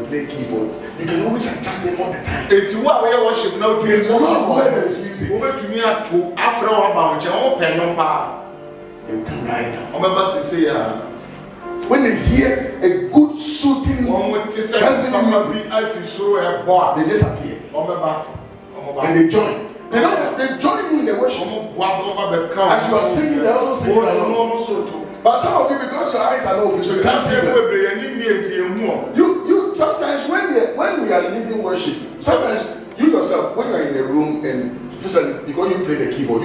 play keyboard, you can always attract them all the time. It's what we worship now to They love where there is music. Over to me to Afro about open number. They come right now. When they hear a good soothing they just appear. And they join. They join you in the worship. As you are singing, they also sing along. But some of you, because your eyes are not open, so you can't see them. You sometimes when we are leading worship, sometimes you yourself, when you are in a room and because you play the keyboard,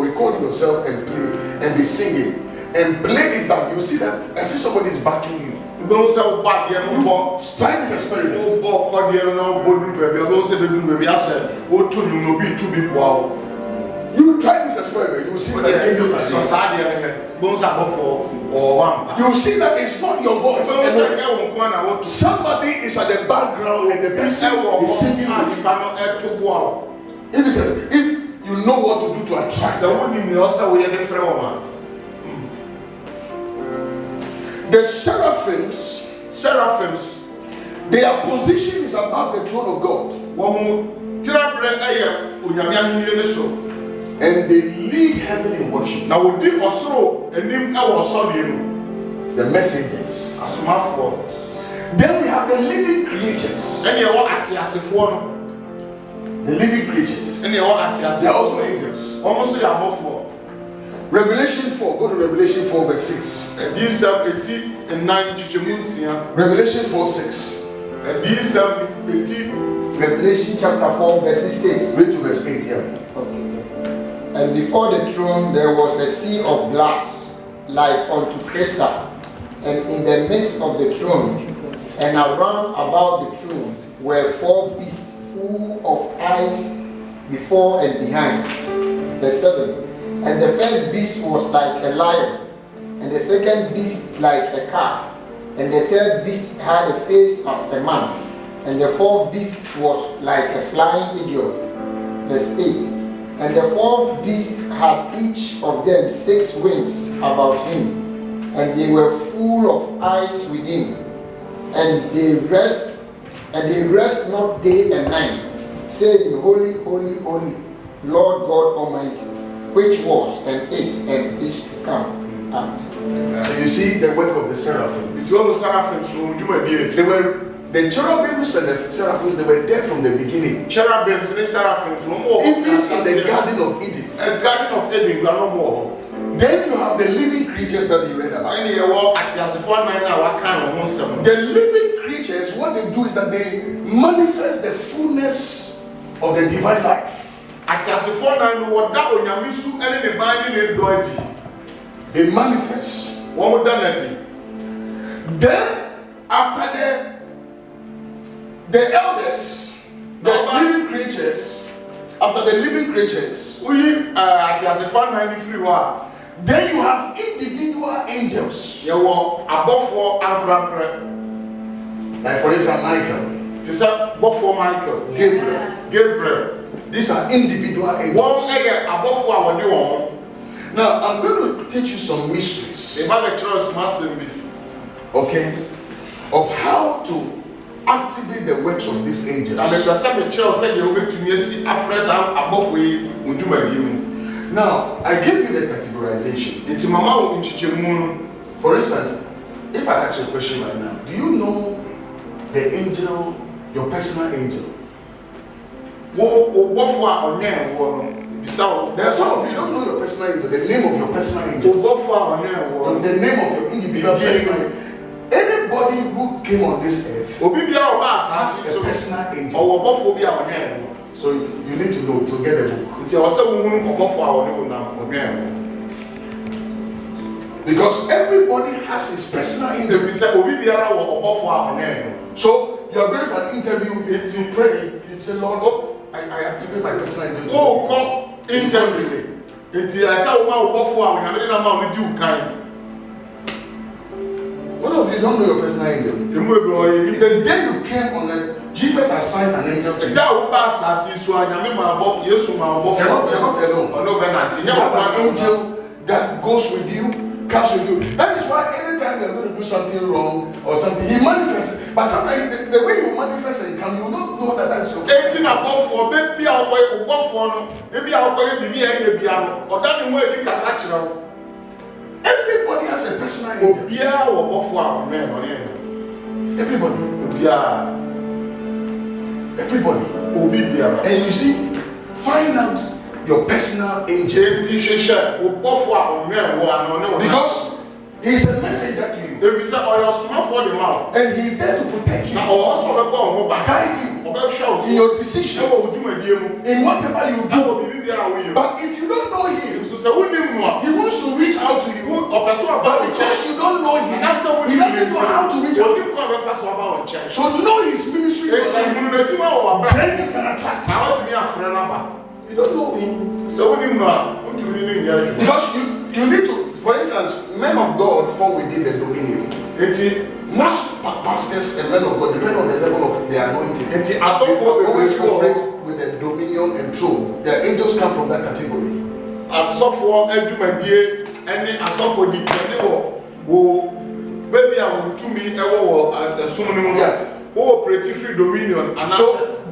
record yourself and play and be singing and play it back. You see that as if somebody is backing you. Try this experiment. You try this experiment, you will see that the angels are there. You will see that it's not your voice. Somebody is at the background and the person is singing with you. If you know what to do to attract them. The seraphims, their position is above the throne of God. And they lead heaven in worship. Now we did also the messengers. Then we have the living creatures. The living creatures. They are also angels. Revelation 4. Go to Revelation 4 verse 6. Revelation 4 6. Revelation chapter 4 verse 6. Read to verse 8 here. Okay. And before the throne there was a sea of glass, like unto crystal, and in the midst of the throne, and around about the throne, were 4 beasts full of eyes before and behind. Verse 7. And the first beast was like a lion, and the second beast like a calf, and the third beast had a face as a man, and the fourth beast was like a flying eagle. Verse 8. And the fourth beast had each of them 6 wings about him, and they were full of eyes within, and they rest not day and night, saying, Holy, holy, holy, Lord God Almighty, which was and is to come. Amen. So you see the work of the seraphims. They were the cherubims and the seraphims. They were there from the beginning. Cherubims and the seraphims, even in the Garden of Eden. Then you have the living creatures that you read about. The living creatures, what they do is that they manifest the fullness of the divine life. They manifest. Then after the elders, the living creatures, after the living creatures, then you have individual angels. Like for instance, Michael, Gabriel. These are individual angels. Now, I'm going to teach you some mysteries. Okay? Of how to activate the works of these angels. Now, I gave you the categorization. For instance, if I ask you a question right now, do you know the angel, your personal angel? There are some of you don't know your personal angel, the name of your personal angel, the name of your individual personal angel. Anybody who came on this earth has a personal angel. So you need to know to get a book. Because everybody has his personal angel. So you are going for an interview, you pray, you say, Lord, I activate my personal angel. Interview. One of you don't know your personal angel. The day you came on it, Jesus assigned an angel to you. You're not alone. You have an angel that goes with you, comes with you. That is why anytime time you're going to do something wrong or something, he manifests. But sometimes the way you manifest and come, you will not know that that's your person. 18 above for maybe I'll go for no, maybe I'll go to be a piano, or that way you can catch. Everybody has a personal idea or buffer man. Everybody. Everybody. And you see, find out your personal angel. Because he's a messenger to you. And he's there to protect you. Guide you in your decisions. In whatever you do. But if you don't know him, he wants to reach out to you. But because you don't know him, he doesn't know how to reach out to you. So know his ministry. Then you can attract him. If you don't know him, because you need to, for instance, men of God fall within the dominion. Most pastors and men of God depend on the level of their anointing. They always operate with the dominion and throne. Their angels come from that category. Baby, I will to me the soon. Operate free dominion. And so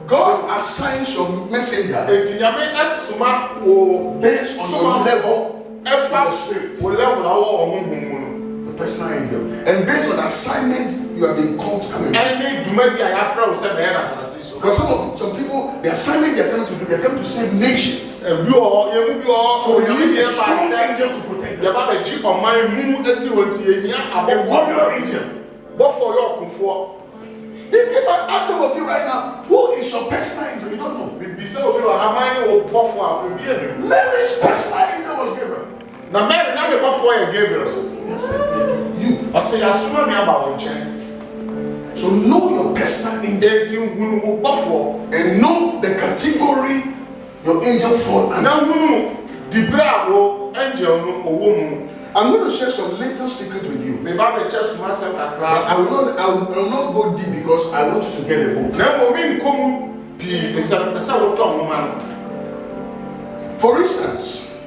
God assigns your messenger based on your level of the spirit. The personal angel. And based on assignments you have been called to come in. Because some people, the assignment they are coming to do, they are coming to save nations. So we need a strong angel to protect them. A warrior angel. If I ask some of you right now, who is your personal angel? You don't know. Mary's personal angel was Gabriel. Now Mary, not the before Gabriel. You. I say, I swear me about so know your personal angel and know the category your angel fall under. I'm going to share some little secret with you. But I will not go deep because I want you to get a book. For instance,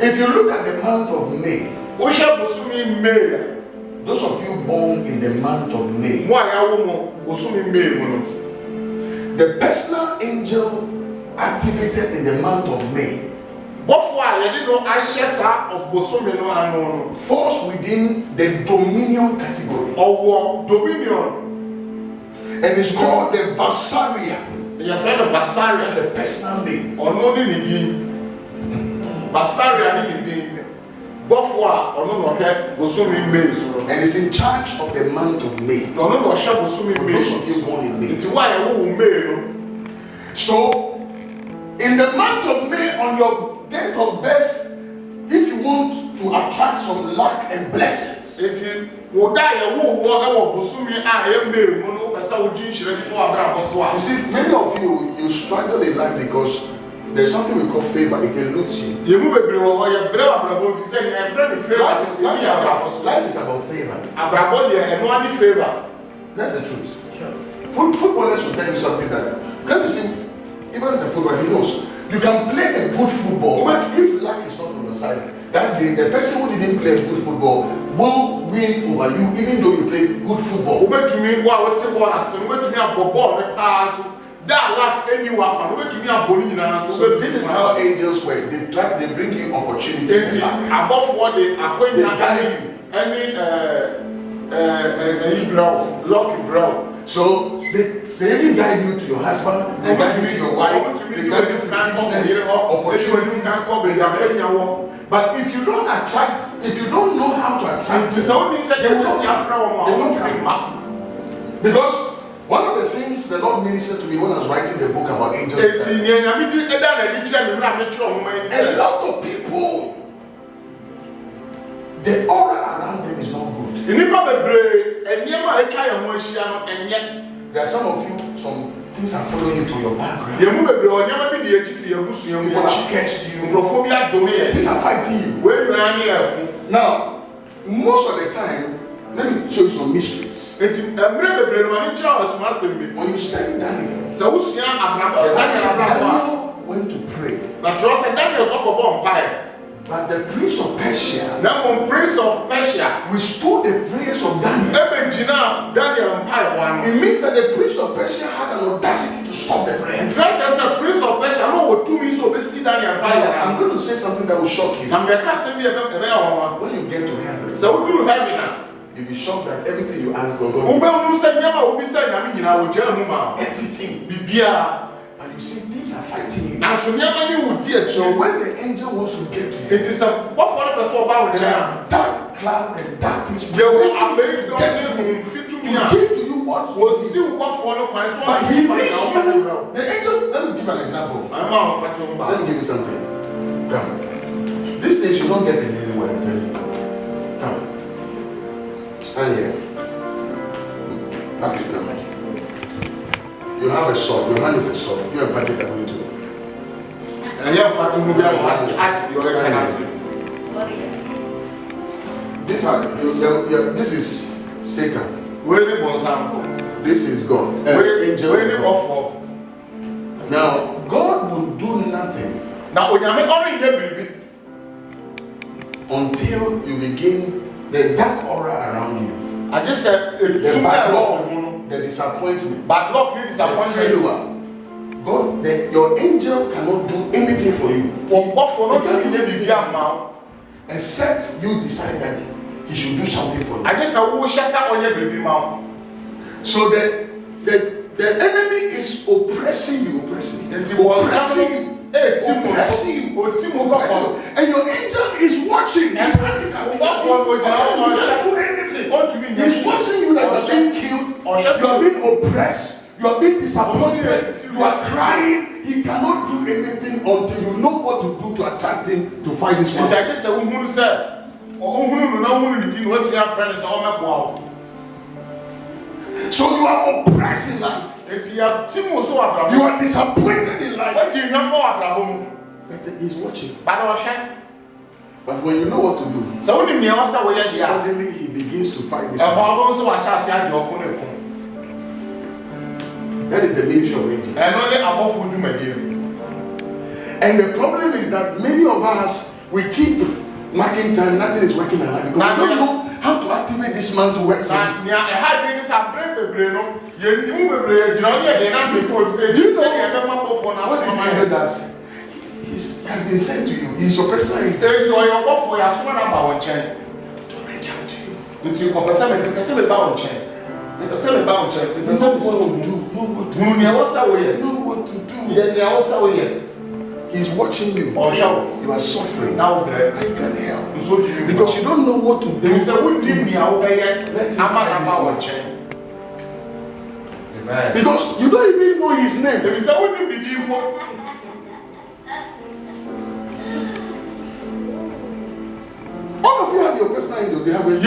if you look at the month of May, those of you born in the month of May, the personal angel activated in the month of May falls within the dominion category. And it's called the Vassaria. That's the personal name. And it's in charge of the month of May. For those of you born in May. So, in the month of May, on your date of birth, if you want to attract some luck and blessings, you see, many of you struggle in life because there's something we call favor. It eludes you. Life is about favor. That's the truth. Footballers will tell you something that, can't you see, even as a footballer, he knows. You can play a good football, but if luck is not on your side, that day the person who didn't play good football will win over you, even though you play good football. So this is how angels work. They bring you opportunities. They guide you. So they even guide you to your husband, they guide you to your wife, they guide you to business opportunities. But if you don't attract, if you don't know how to attract, they won't come. Because one of the things the Lord ministered to me when I was writing the book about angels, a lot of people, the aura around them is not good. There are some of you, some things are following you from your background. People are against you. Things are fighting you. Now, most of the time, let me show you some mysteries. When you study Daniel, Daniel went to pray. But the prince of Persia, Now, when Prince of Persia, withstood the prayers of Daniel. It means that the prince of Persia had an audacity to stop the prayer. Prince of Persia, I'm going to say something that will shock you. When you get to heaven, so we do heaven. you'll be shocked that everything you ask God, everything. But you see, things are fighting you. So when the angel wants to get to you, it is a what for the person about dark cloud and darkness they will have to give to you what was still what for no price. But he needs you. The angel, let me give an example. Let me give you something. Come. These days you don't get it anywhere, I'm telling you. Come. Stand here. Patrick, come. You have a sword. Your hand is a sword. You and Patrick are going to. And you have to move This is Satan. This is God. Angel. Now, God will do nothing until you begin the dark aura around you. I just said The backlog, the disappointment, but luck need the disappointment. failure. God, your angel cannot do anything for you except you decide that he should do something for you. I just said So the enemy is oppressing you, oppressing you. And your angel is watching. He's handicapped. He can't do anything. He's watching you that you are being killed, you are being oppressed, you are being disappointed, you are crying. He cannot do anything until you know what to do to attract him to fight this one. So you are oppressed in life. You are disappointed in life. But he's watching. But when you know what to do, suddenly he begins to fight this one. That is the ministry of angels. And the problem is that many of us, we keep marking time, nothing is working in our life because we don't know how to activate this man to work for you. Do you know what this angel does? He has been sent to you. He's your personal agent to reach out to you. Know what to do. He's watching you. You are suffering. Now you can help. Because you don't know what to do. Let him find this one. Because you don't even know his name. All of you have your personal angel. They have a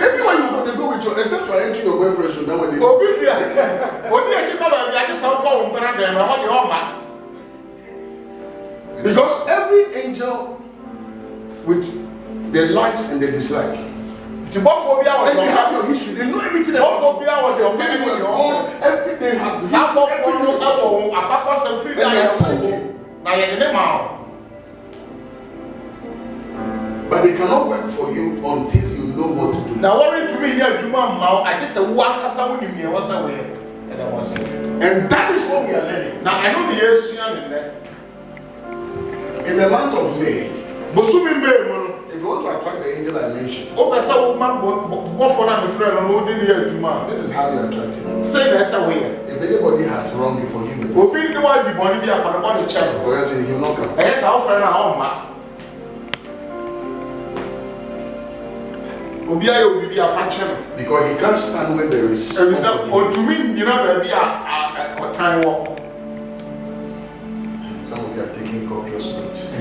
everywhere you go, they go with you, except for entering your boyfriend should nowadays. Because every angel with the likes and the dislike. And they have your history. They know everything about you. Everything happens. And they assign you. But they cannot work for you until you know what to do. Now, worry to me, I just said, and that is what we are learning. Now, I know the years in the month of May. If you want to attract the angel I mentioned, this is how you attract him. If anybody has wronged you, forgive him. Or else he will not come. Because he can't stand where there is. Some of you are taking copious notes.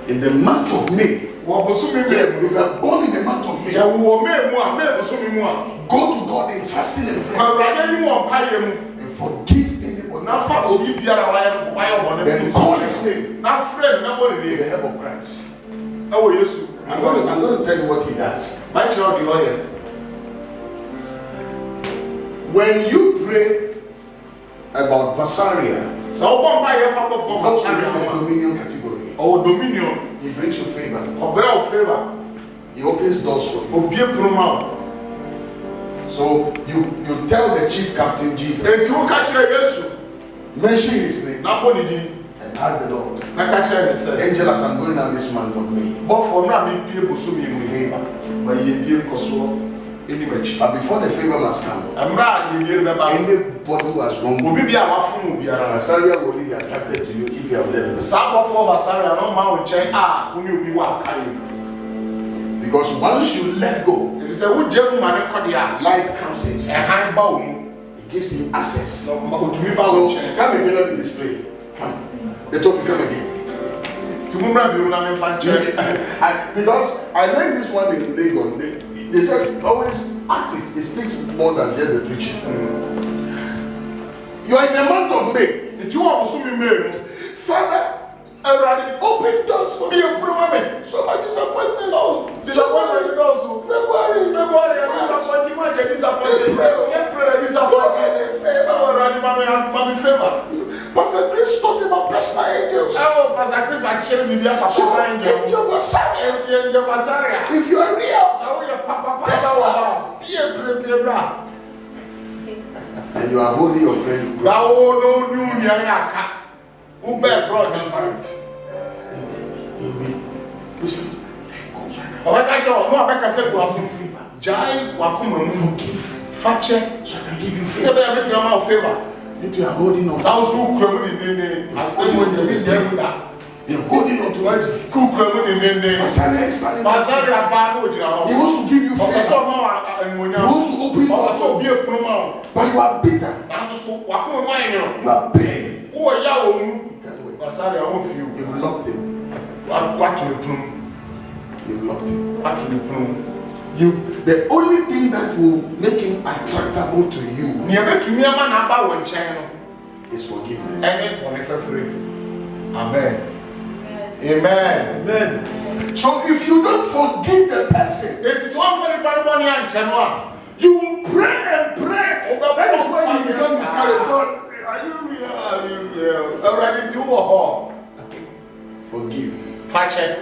In the month of May, if you are born in the month of May, go to God in fasting and prayer and forgive anybody. Then call his name with the help of Christ. I'm going to tell you what he does. When you pray about Vasaria, dominion category. or dominion, he brings you favor. or better favor. He opens doors for you. Obie pronoun. So you tell the chief captain Jesus. And you catch Jesus. Mention his name Nobody and ask the Lord. na catch Jesus. Angel, as I'm going out this month of May, But for now, me pay bosu me mu favor. but ye die koso anyway. But before the favor must come, Amra ye die be ba. anybody who has wronged you, Obi bia wa fun obi ara. Assyria will be attracted to you if you have left. Sabo for Vasaria no ma wo chen uni obi wa kai. Because once you let go, If you say wo je mu mane ko dia, light comes in. e han ba wo mu. It gives him access. No ma otumi ba wo So chen. come again, let me display. Come. The topic come again. Timumra bi una me fan chen. Because I learned this one in Lagos. They said always act it. It takes more than just the preaching. You are in the month of May. Nti wo bosu mi me. Father, Everybody open doors for be me. a pronoun. So my disappointment. Oh, Disappointment also. February. February, disappointing, much disappointed. April. April, God, disappointed. I need favor. Oh, Randy, mommy favor. Pastor Chris talked about personal angels. Oh, Pastor Chris, actually, maybe I have So to find you. angel was silent. Angel Basaria. If you are real, So your papa, Yes, papa, be a bra. and you are holding your friend, Now, no new Yaka. Who bear brought you fight? Oh, I can't know. No, I can't say, go off. Jai, Wakum, forgive. Fache, so I can give you say, favor. I bet you are my favor. If you are holding on, Now, so come in the name. I say, when you meet them, you are holding on to it. cook them in the name. Assyria is standing there. Basaria, Babo, He wants to give you Ọkọ favor. sọ ma He ẹnwònyàm. wants to open Ọkọ doors sọ for bí you. ekunu ma o. But you are bitter. N'aso so wakun mu ẹ̀yàn. You are pain. Wọ́n yá wọ́n mu. Can't wait. Basari àwọn fi o. You've locked him. Wàtò ní punu. You've locked him. Wàtò ní punu. The only thing that will make him attractable to you Ní ẹ̀bẹ̀ tún ní ẹ̀ma náà bá wọ̀ nkyẹn no. is forgiveness. Ẹni wọ̀n fẹ́fẹ́rẹ́. Amen. Amen. So if you don't forgive the person, Ètì sọ wọ́n fẹ́ nípa nípa ní ànkyẹn no a. you will pray and pray. That is when you become discouraged. God, Are you real? Are you real? Ẹ̀rọ̀dì tí wọ̀ họ. forgive, Fàkyẹ́.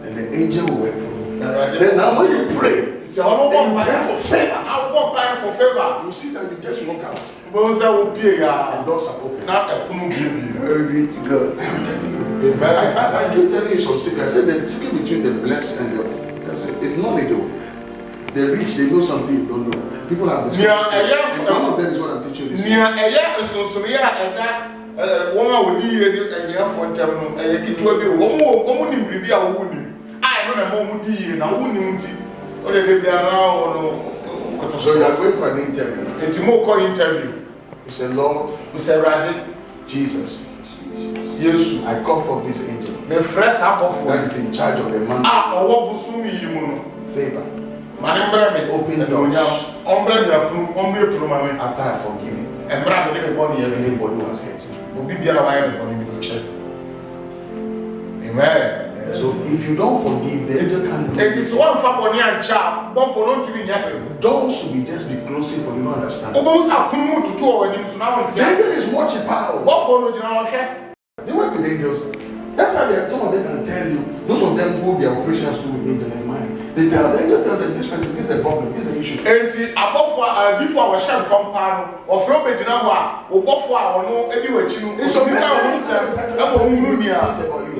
and the angel will work for you. Ẹ̀rọ̀dì. Then now when you pray, Ìtì ọ̀nà wọ̀ then you mpa pray for favor. Àwọn bọ̀ mpa yẹn for favour. You see that you just walk out Bọ́n sẹ́ wọ́n pie ya. and doors are open. Na ẹ̀pọ̀nù bíbí. Glory be to God. I'm telling you. I keep telling you some secret. I said the secret between the blessed and the it's knowledge. The rich, they know something you don't know. People have this. Yeah, And one of them is what I'm teaching you. Nea ɛyɛ nsonsonoeɛ a ɛda wɔn a wɔdi yie ne ɛnyɛfoɔ ntam no ɛyɛ ketewa bi wɔn nim biribi a wɔn nim a ɛno na ɛma wɔn di yie na wɔn nim nti ɔde de bia na wɔn kɔtɔ So you are going for an interview. nti mo kɔ interview You say, Lord Mr. Rade Jesus, Yesu I call for this angel mefrɛ saa that abɔfoɔ is in charge of the man. a ɔwɔ bosom yi mu no Favor ma ne mbrɛ me Open doors. onyam ɔmbrɛ me apunu ɔmbɛ apunu ma me after I forgive him. ɛmbrɛ a mede me bɔ ne yɛ fi Anybody who has hurt him. obi biara wayɛ me bɔ ne bi kyɛ amen. So if you don't forgive, the angel can't do It it. is one for Bonnie and Chap, but for not to be near. Doors should be just be closing for you to understand. Almost a kumu to two when you now. The angel is watching power. What for no general care? They work with angels. That's how some of them can tell you. Those of them who their operations do with angel in mind. They tell the angel tell them this person, this is the problem, this is the issue. And above before our sham compano or from a general or before our no anyway. It's a message.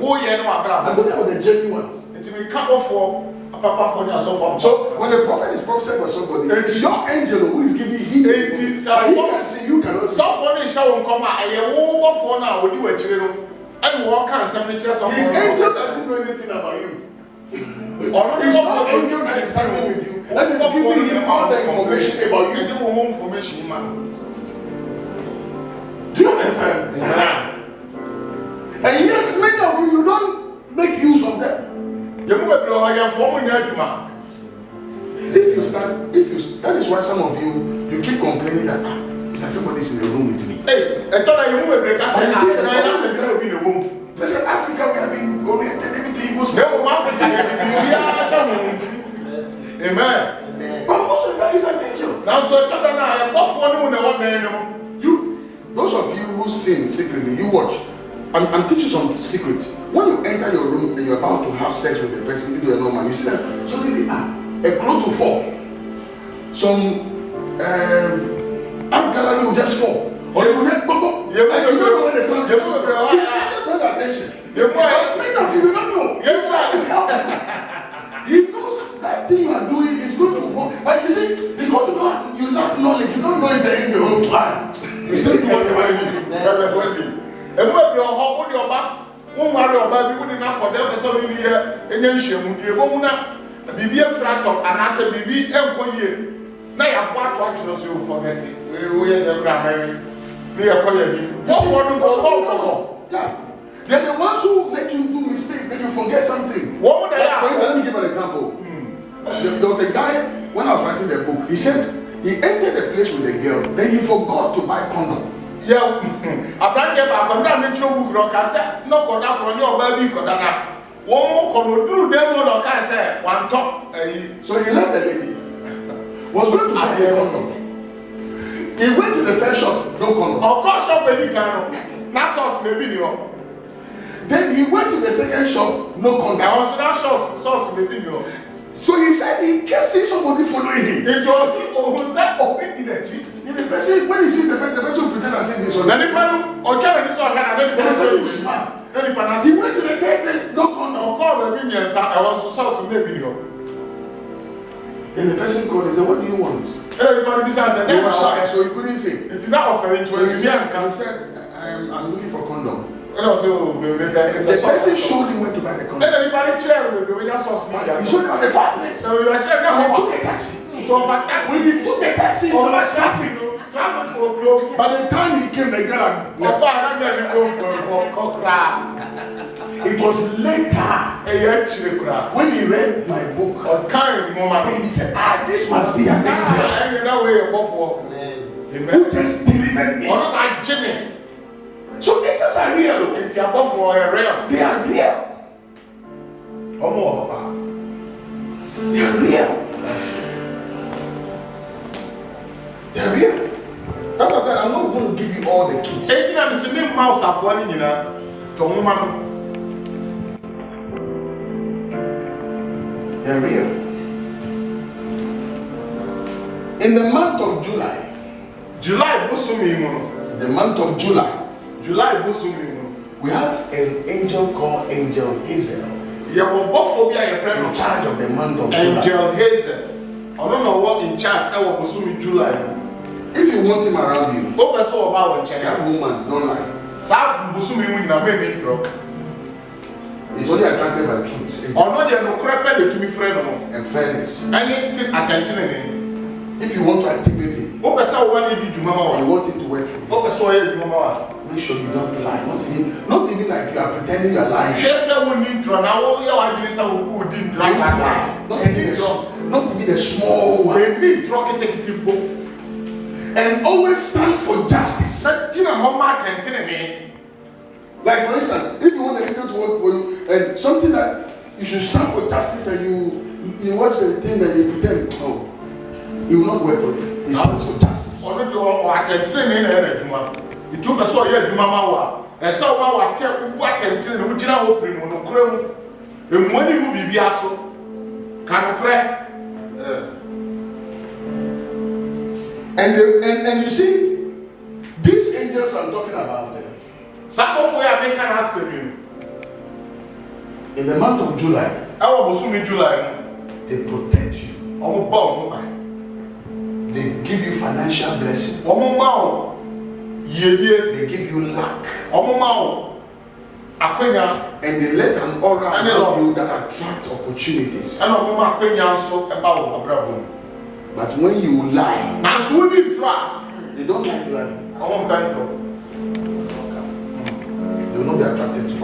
Oh, yeah, no, I'm talking about the genuine ones. It will come off for a papa for your sofa. So when the prophet is prophesying for somebody, it's your angel who is giving him. 18, So he can see, you cannot see. so for the show come out, I will for now, would you a children and walk and somebody just on His angel doesn't know anything about you. It's It's your angel that is standing with you. That is giving him all the information about you. And more information, man. Do you understand? And yet many of you don't make use of them. You move a blow, I am forming your man. That is why some of you keep complaining that it's like somebody's in the room with me. Hey, I thought you move a break. I said, And you see the I said, there will be no room. Listen, Africa, we have been oriented, everything equals. No, Africa, amen. But most of that is an angel. Now, so I thought I am off one when I want to Those of you who sin secretly, you watch. I'm teaching some secret. When you enter your room and you're about to have sex with the person, you do a normal, you see that suddenly a cloth will fall. Some art gallery will just fall. Or you will get you don't know where the sun is. Pay attention. Many of you don't know. Yes, sir. To help you. He knows that thing you are doing is going to work. But you see, because you lack knowledge, you don't know it's the end of your plan. You still do whatever you do. And when you're home, when you're back, when you're back, you wouldn't have whatever something here, and then she would be a woman, a baby a frat of, and as a baby, and for you. Now you have what to you forget it. We are the grammar. They are calling you. Yeah. They're the ones who let you do mistakes, then you forget something. What would I have? For instance, let me give an example. There was a guy, when I was writing the book, he said he entered a place with a girl, then he forgot to buy condom. Yeah, I brought him back on that metro book. I said, no, condom from your baby. One more condom through them. I said, one top. So he left the lady, was going to buy a condom. He went to the first shop, no condom. Of course, shop any condom. Not sauce, maybe you. Then he went to the second shop, no condom. I was not sauce, maybe you. So he said he kept seeing somebody following him. It was that open in the jeep. The person, when he sees the person will pretend as if this one. Then the person, or carry this one, and then the person will smile. He went to the third place, no condom. Call the baby and said, I was sauce, maybe you. Then the person called and said, what do you want? Everybody said, they were shy, so he couldn't say. It is not offering to him. He said, I'm looking for condom. The person showed him where to buy the condom. Then everybody cheered with the sauce. He showed him at the fireplace. So we were cheering. When he took the taxi, traffic was closed. By the time he came, the girl it was later when he read my book. He said, this must be an angel who just delivered me. So angels are real. They are real. They are real. They are real. That's why I said I'm not going to give you all the keys. They are real. In the month of July, the month of July, we have an angel called Angel Hazel in charge of the month of July. Angel Hazel. I don't know what in charge. I was in July. If you want him around you, that woman, don't lie. He's only attracted by truth and fairness. If you want to activate him, you want him to work for you. Make sure you don't lie. Not even like you are pretending you are lying. Not even a small one. And always stand for justice. Like for instance, if you want the angel to work for you and something that you should stand for justice and you watch the thing and you pretend, no, he will not work for you. He stands for justice. It took a so yeah, Mama, and so what attempting to do open on the crown. And when you will be also can crack. And you see, these angels I'm talking about them. Some of we are making us in the month of July. They protect you. They give you financial blessing. They give you luck. And they let an aura around you that attract opportunities. But when you lie, they don't like lying. They will not be attracted to you.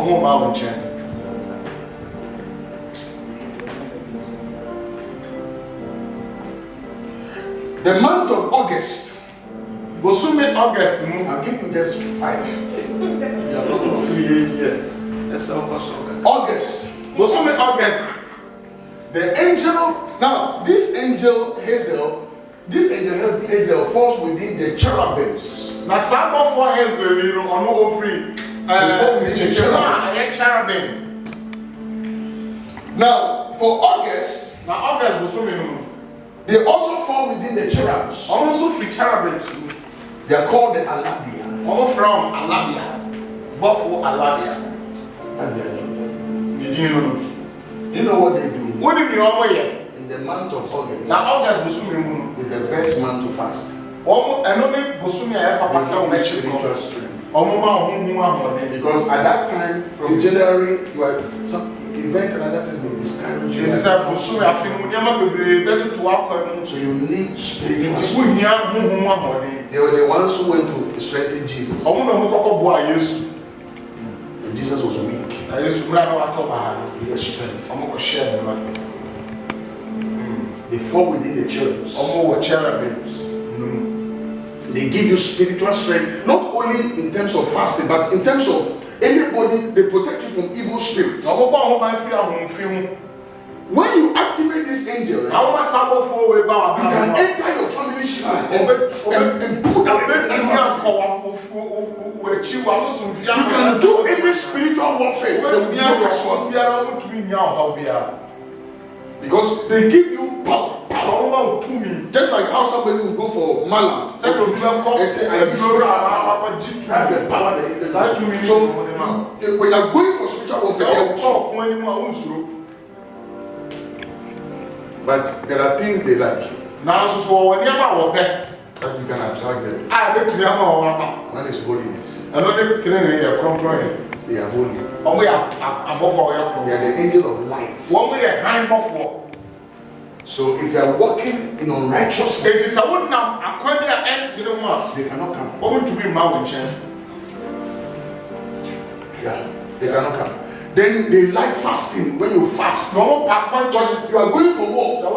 The month of August. I'll give you just 5. You are not going to feel here. August. The angel. Now, this angel Hazel falls within the cherubims. Now, some of Hazel, before we did the cherubim. Now, for August, they also fall within the cherubs. Also free cherubim. They are called the Alabia. All from Alabia. Buffalo Alabia. That's their job. You know what they do? What do you know? In the month of August, now August is the best month to fast. And only They spiritual strength. Because at that time, from January, you are some event and other things may discourage you. So you need spiritual strength. They were the ones who went to strengthen Jesus. And Jesus was weak. He was strength. They fall within the cherubs. They give you spiritual strength, not only in terms of fasting, but in terms of anybody, they protect you from evil spirits. When you activate this angel, you can enter your family shrine and put away. You can do any spiritual warfare. Because they give you power. Just like how somebody will go for Malam and say, I need to that's the power that is. So when you are going for spiritual warfare, but there are things they like. That you can attract them. One is holiness. They are holy. They are the angel of light. So if you are walking in unrighteousness, they cannot come. Yeah, they cannot come. Then they like fasting when you fast. Because you are going for war. Now,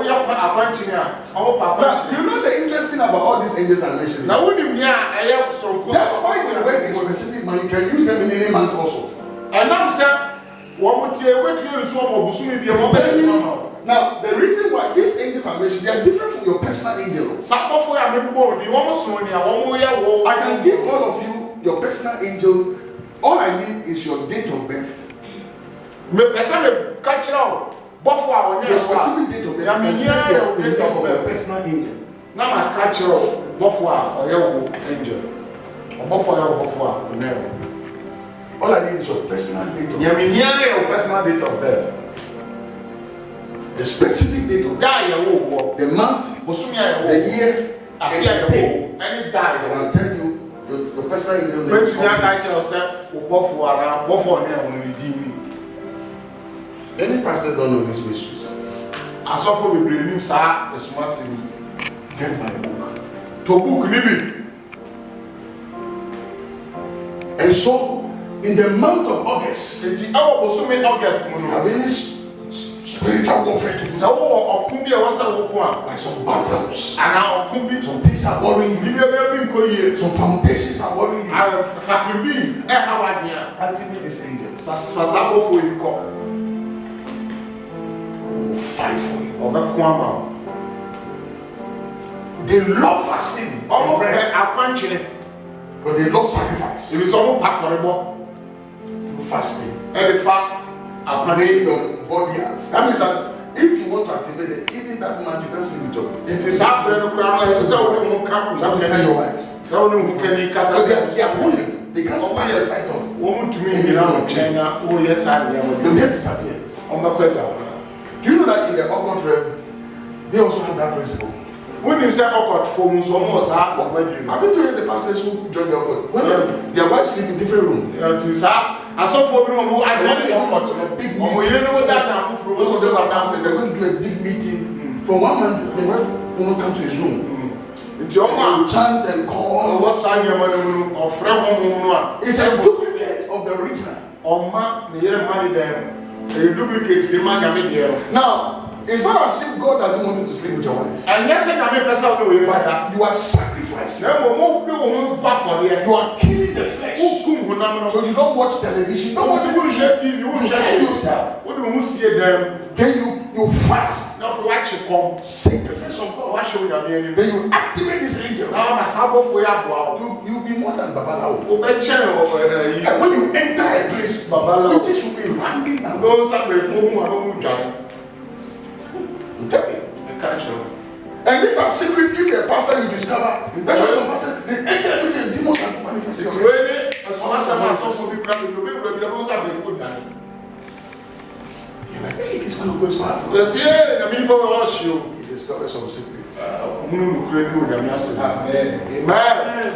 you know the interesting about all these angels and nations. That's why they work in specific month. You can use them in any month also. And I'm saying, now, the reason why these angels are mentioned, they are different from your personal angel. I can give all of you your personal angel. All I need is your date of birth. Your specific date of birth. The date of your personal angel. Now my cultural buffer or angel. All I need is your personal date of birth. Your personal date of birth. The specific date of birth. The month, the year, and the day. Any die. And I'll tell you your personal angel name. Many pastors don't know these mysteries. As often we bring sir is massive. Get my book. To book living. And so, in the month of August, in the hour of August, have any spiritual warfare to do. Like some battles. And some things are worrying you. Some foundations are worrying you. Activate this angel. Will fight for you. They love fasting. But they love sacrifice. It is almost part for the fasting. And the fact lay your body out. That means that if you want to activate it, even that month you can't sleep with your. It is happening. You have to tell your wife. Because they are holy. They can't stand the sight of. Woman to me, China. Oh yes, I am. They just disappear. Do you know that in the occult realm, they also have that principle? When you say occult, for most almost I've been to the pastors who join the occult. When their wives sleep in different rooms. I saw for people I went to occult. A big meeting. Most of them are downstairs. They're going to do a big meeting. For 1 month, the wife will not come to his room. It's your man chant and call. What's on your money or friend? It's a duplicate of the original. Marry them. You duplicate the man. Now, it's not as if God doesn't want you to sleep with your wife. And yes, I can make but you are sacrificing. You are killing the flesh. So you don't watch television. You don't watch TV. You hide yourself. What do you see them? Then you fast. Now for what you come, seek the face of God. what you mean? Then you activate this angel. Now my sabo for ya, You'll be more than Babalawo. and when you enter a place, Babalawo, witches will be ranking and those are the phone, I don't know. tell me. I can't show. And these are secret if a pastor you discover. That's why some pastors they enter with a demons and manifest. It's really a small so people have You're like, hey, this man goes powerful. yes, yeah, the people will watch you. He discovers some secrets. Amen. Amen.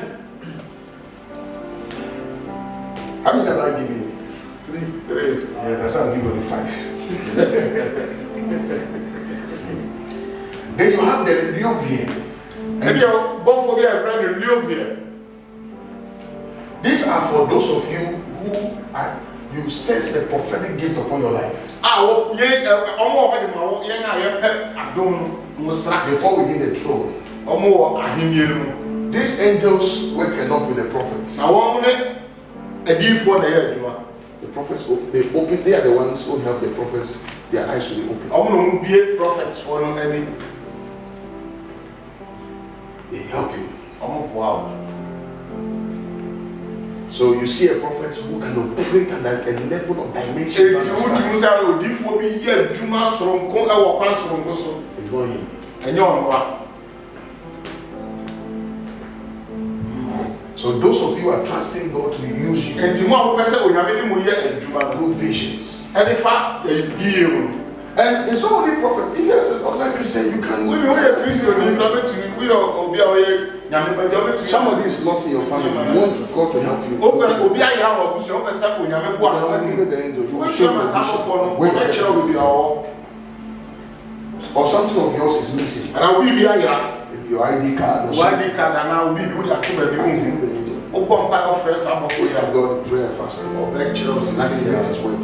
How many have I given you? 3. Yeah, that's how I'll give you the 5. Then you have the Leovian. And you both forget a friend who live here. These are for those of you who are, you sense the prophetic gift upon your life. They fall within the throne. These angels work a lot with the prophets. The prophets, they are the ones who help the prophets, their eyes to be open. Prophets for any. They help you. Wow. So you see a prophet who can operate at a level of dimension. It's not him. So those of you are trusting God to use you through visions. And it's not only prophet. If you are an ordinary Christian, you can. Somebody is lost in your family. You want God to help you. Activate the angel. You will show you. Or something of yours is missing. If your ID card or something. Activate the angel. Pray to God, pray and fast. Activate his work.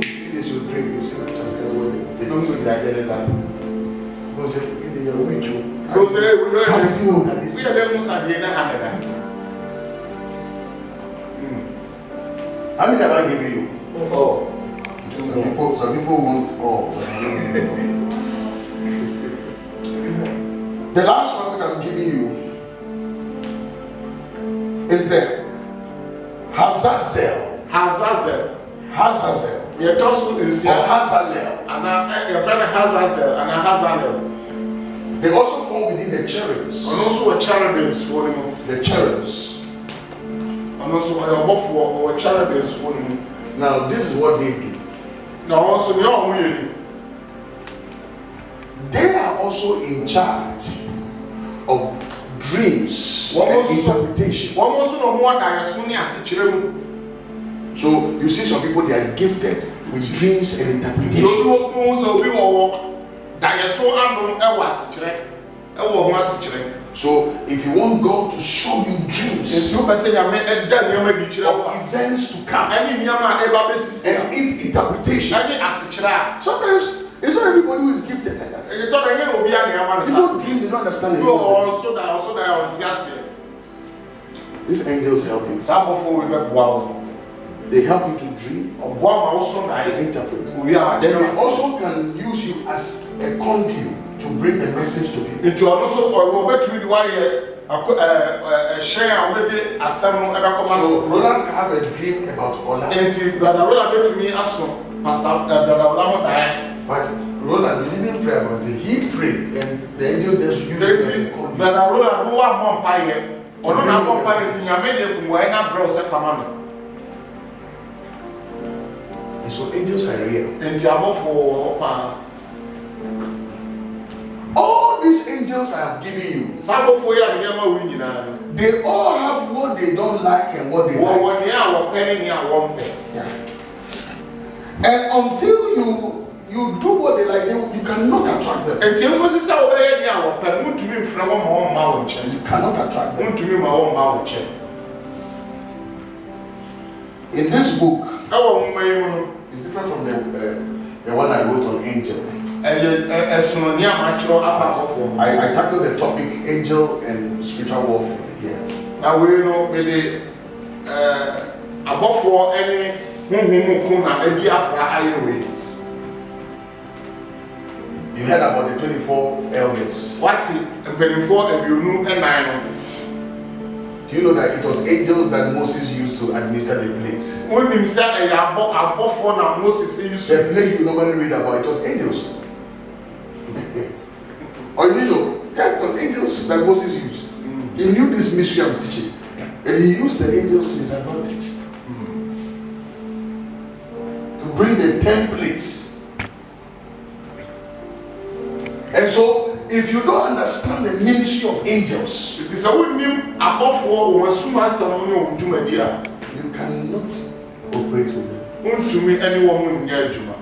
If it is your dream, you see that. Don't say, they are with you. How do you know that this is? How many have I given you? Oh. Some people want all. The last one that I'm giving you is the Hazazel. Your toss is Or Hazalel. and your friend Hazazel and Hazalel. They also fall within the cherubs. And also a cherubims for him. The cherubs. And also a buff or cherubims for him. Now this is what they do. Now also your way. They are also in charge of dreams and interpretation. One also no more than a Sunni as a cherub. So you see some people, they are gifted with dreams and interpretation. So if you want God to show you dreams of events to come and its interpretation, sometimes it's not everybody who is gifted like that. People dream, they don't understand it. These angels help you. They help you to dream, to interpret. Then they also can use you as a conduit to bring the message to people. So Roland can have a dream about Ola. But Roland, he didn't pray about it. He prayed, and the angel just used it as a conduit. And so angels are real. All these angels I have given you, they all have what they don't like and what they like. Yeah. And until you do what they like, you cannot attract them. You cannot attract them. In this book, it's different from the one I wrote on angel. I tackled the topic angel and spiritual warfare here. Now we know maybe above for any who na ebi afra ayewe. You heard about the 24 elders. What? Mpanimfoɔ aduonu ɛnan. Do you know that it was angels that Moses used to administer the plagues? Wonim sɛ ɛyɛ abɔfoɔ na Moses used The to. plague you normally read about, it was angels. Or you know, yeah, it was angels that Moses used. He knew this mystery I'm teaching. And he used the angels to his advantage. To bring the 10 plagues. And so, if you don't understand the ministry of angels, It is a wonim abɔfoɔ wɔn asuma asɛm ne wɔn dwumadi a. you cannot operate with them. Wontumi ɛne wɔn nyɛ adwuma.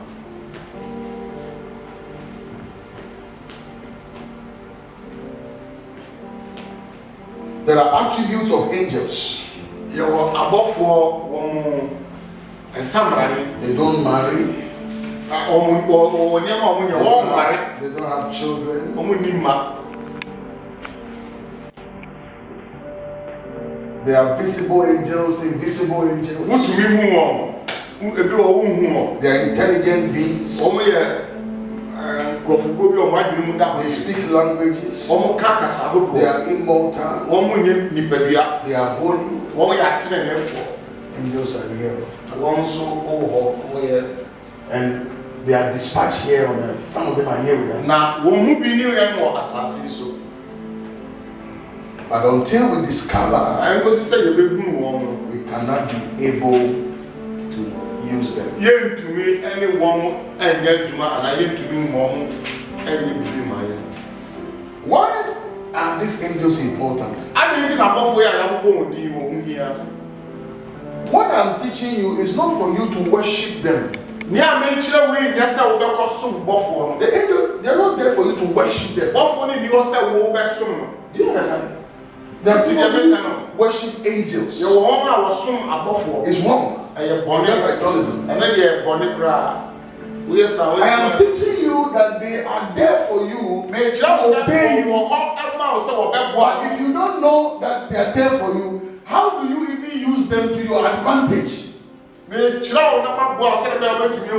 There are attributes of angels. Yɛwɔ abɔfoɔ wɔn nsamrane. They don't marry. Wɔn nneɛma a wɔn nyɛ wɔn nware. They don't have children. Wɔn ni mma. They are visible angels, invisible angels. Wotumi hu wɔn. Ebi wɔ wɔn hu wɔn. They are intelligent beings. Wɔn yɛ nkurɔfokuo bi a wɔn adwene mu da hɔ. They speak languages. Wɔn ka kasa They ahodoɔ. are immortal. Wɔn nyɛ nipadua. They are holy. Wɔn yɛ ateneneefoɔ. Angels are real. Wɔn nso wɔ hɔ. Wɔyɛ. And they are dispatched here on earth. Some of them are here with us. Na wɔn mu bi ne yɛn wɔ asase yi so. But until we discover, Ayɛnkosi sɛ yɛbɛhu wɔn no. we cannot be able to use them. Yɛntumi ne wɔn nyɛ adwuma anaa yɛntumi mmɔ wɔn nyɛ biribi ma yɛn. Why are these angels important? Adi nti na abɔfoɔ yi a yɛabobɔ wɔn din wɔn ho hia. What I'm teaching you is not for you to worship them. Ní a menkyerɛ wei nyɛ sɛ wobɛkɔ som bɔfoɔ no. The angels, they are not there for you to worship them. Bɔfoɔ no ni hɔ sɛ wobɛsom no. Do you understand? There are people who worship angels. Yɛwɔ wɔn a wɔsom abɔfoɔ. It's wrong. Ɛyɛ bɔne. That's idolism. Ɛnɛ deɛ bɔne koraa. Woyɛ sa woyɛ I am teaching you that they are there for you. Menkyerɛ wo sɛ obey you. wɔwɔ hɔ ɛma wo sɛ wɔbɛboa. But if you don't know that they are there for you, how do you even use them to your advantage? Menkyerɛ wo na maboa wo sɛ ɛbɛyɛ wobɛtumi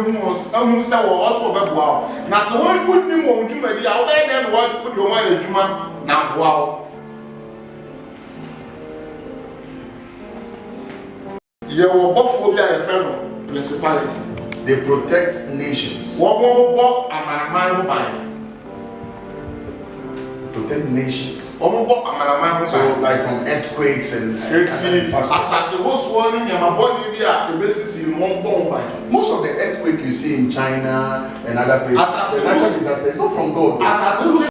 ahu sɛ wɔwɔ hɔ sɛ wɔbɛboa wo. Na sɛ wonnim wɔn dwumadi a wobɛyɛ dɛn na wode wɔn ayɛ adwuma na aboa wo. Yɛwɔ bɔfoɔ bi a yɛfrɛ no principality. They protect nations. Wɔn bɔ amanaman ho ban. Protect nations. Wɔn bɔ amanaman ho So, ban. like from earthquakes and Eti disasters. asase wosoɔ no nneɛma bɔne bi a ebesisi no wɔn bɔ ho ban. Most of the earthquake you see in China and other places, Assassins. the natural disaster, it's not from God. Asase